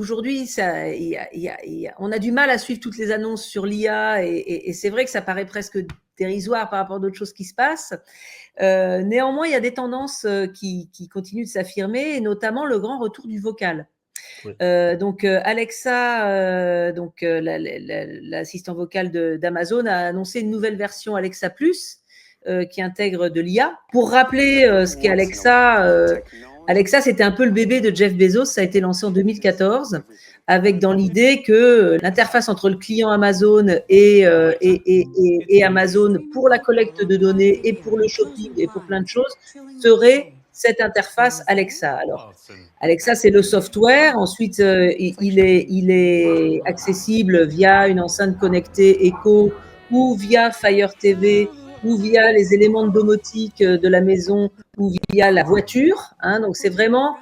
aujourd'hui, on a du mal à suivre toutes les annonces sur l'IA et c'est vrai que ça paraît presque dérisoire par rapport à d'autres choses qui se passent. Néanmoins, il y a des tendances qui continuent de s'affirmer, et notamment le grand retour du vocal. Oui. Donc Alexa, l'assistant vocal d'Amazon, a annoncé une nouvelle version Alexa Plus qui intègre de l'IA. Pour rappeler ce qu'est Alexa, Alexa, c'était un peu le bébé de Jeff Bezos. Ça a été lancé en 2014 avec dans l'idée que l'interface entre le client Amazon et Amazon pour la collecte de données et pour le shopping et pour plein de choses serait cette interface Alexa. Alors, Alexa, c'est le software. Ensuite, il est accessible via une enceinte connectée Echo ou via Fire TV ou via les éléments de domotique de la maison ou via la voiture. Donc, c'est vraiment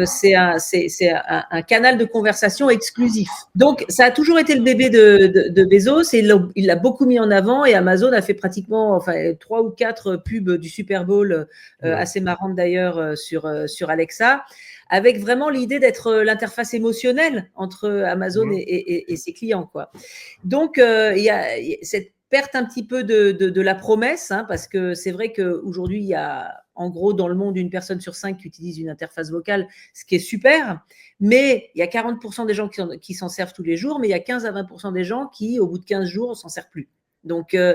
c'est un canal de conversation exclusif. Donc, ça a toujours été le bébé de Bezos et il l'a beaucoup mis en avant, et Amazon a fait pratiquement 3 ou 4 pubs du Super Bowl assez marrantes d'ailleurs sur Alexa, avec vraiment l'idée d'être l'interface émotionnelle entre Amazon et ses clients, quoi. Donc, il y a cette perte un petit peu de la promesse, parce que c'est vrai qu'aujourd'hui, il y a en gros dans le monde une personne sur 5 qui utilise une interface vocale, ce qui est super, mais il y a 40% des gens qui s'en servent tous les jours, mais il y a 15 à 20% des gens qui, au bout de 15 jours, ne s'en servent plus. Donc, il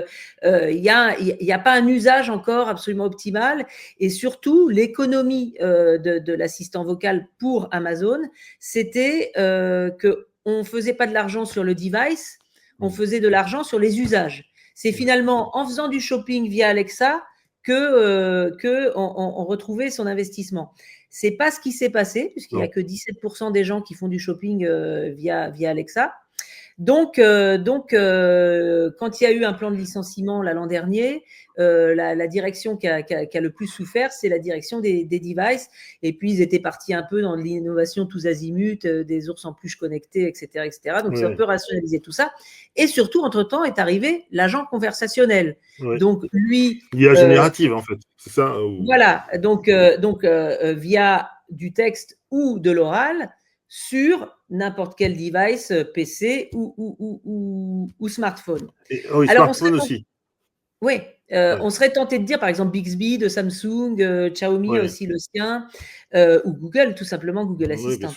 n'y a pas un usage encore absolument optimal, et surtout, l'économie de l'assistant vocal pour Amazon, c'était qu'on ne faisait pas de l'argent sur le device, on faisait de l'argent sur les usages. C'est finalement en faisant du shopping via Alexa qu'on retrouvait son investissement. Ce n'est pas ce qui s'est passé, puisqu'il n'y a que 17% des gens qui font du shopping via Alexa. Donc, quand il y a eu un plan de licenciement l'an dernier, la direction qui a le plus souffert, c'est la direction des devices. Et puis, ils étaient partis un peu dans l'innovation tous azimuts, des ours en peluche connectés, etc., etc. Donc, c'est un peu rationaliser tout ça. Et surtout, entre-temps, est arrivé l'agent conversationnel. Donc, lui… L'IA générative, en fait. C'est ça Voilà. Donc via du texte ou de l'oral, sur n'importe quel device, PC ou smartphone. Oui, alors, smartphone aussi. Oui, on serait tenté de dire, par exemple, Bixby de Samsung, Xiaomi a aussi le sien, ou Google, tout simplement, Google Assistant.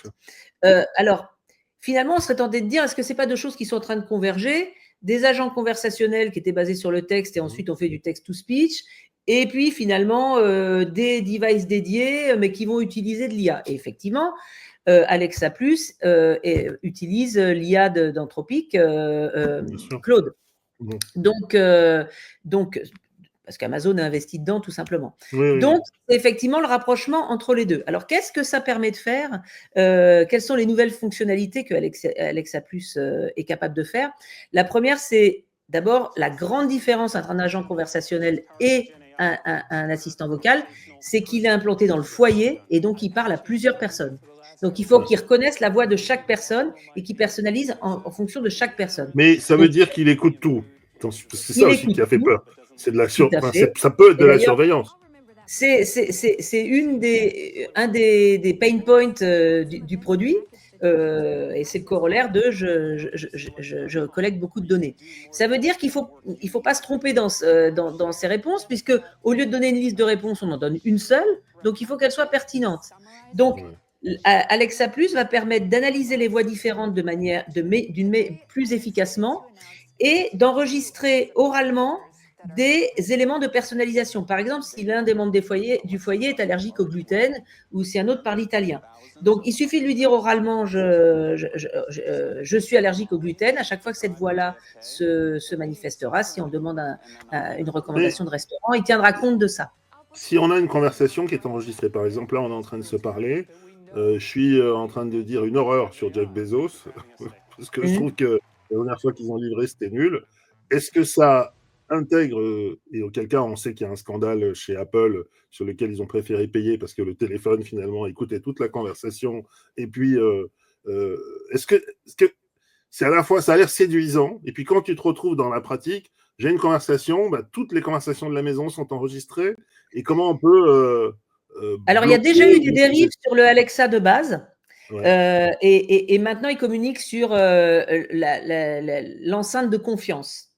Alors, finalement, on serait tenté de dire, est-ce que ce n'est pas deux choses qui sont en train de converger ? Des agents conversationnels qui étaient basés sur le texte, et ensuite on fait du text-to-speech, et puis finalement des devices dédiés, mais qui vont utiliser de l'IA. Et effectivement, Alexa Plus utilise l'IA d'Anthropic, Claude. Donc, parce qu'Amazon a investi dedans, tout simplement. Donc, c'est effectivement le rapprochement entre les deux. Alors, qu'est-ce que ça permet de faire ? Quelles sont les nouvelles fonctionnalités que Alexa Plus est capable de faire ? La première, c'est d'abord la grande différence entre un agent conversationnel et un assistant vocal, c'est qu'il est implanté dans le foyer et donc il parle à plusieurs personnes. Donc, il faut qu'il reconnaisse la voix de chaque personne et qu'il personnalise en fonction de chaque personne. Mais ça veut dire qu'il écoute tout. C'est ça aussi qui a fait peur. C'est de la ça peut être de la surveillance. C'est un des pain points du produit. Et c'est le corollaire de je collecte beaucoup de données. Ça veut dire qu'il faut pas se tromper dans ces réponses, puisque au lieu de donner une liste de réponses, on en donne une seule, donc il faut qu'elle soit pertinente. Donc, Alexa Plus va permettre d'analyser les voix différentes plus efficacement et d'enregistrer oralement des éléments de personnalisation. Par exemple, si l'un des membres du foyer est allergique au gluten ou si un autre parle italien. Donc, il suffit de lui dire oralement je suis allergique au gluten. À chaque fois que cette voix-là se manifestera, si on demande une recommandation de restaurant, il tiendra compte de ça. Si on a une conversation qui est enregistrée, par exemple, là, on est en train de se parler, je suis en train de dire une horreur sur Jeff Bezos, parce que je trouve que la dernière fois qu'ils ont livré, c'était nul. Est-ce que ça intègre, et auquel cas on sait qu'il y a un scandale chez Apple sur lequel ils ont préféré payer parce que le téléphone finalement écoutait toute la conversation, et puis est-ce que c'est à la fois, ça a l'air séduisant, et puis quand tu te retrouves dans la pratique, j'ai une conversation, toutes les conversations de la maison sont enregistrées, et comment on peut alors, il y a déjà eu des dérives sur le Alexa de base. Ouais. Et maintenant, il communique sur l'enceinte de confiance.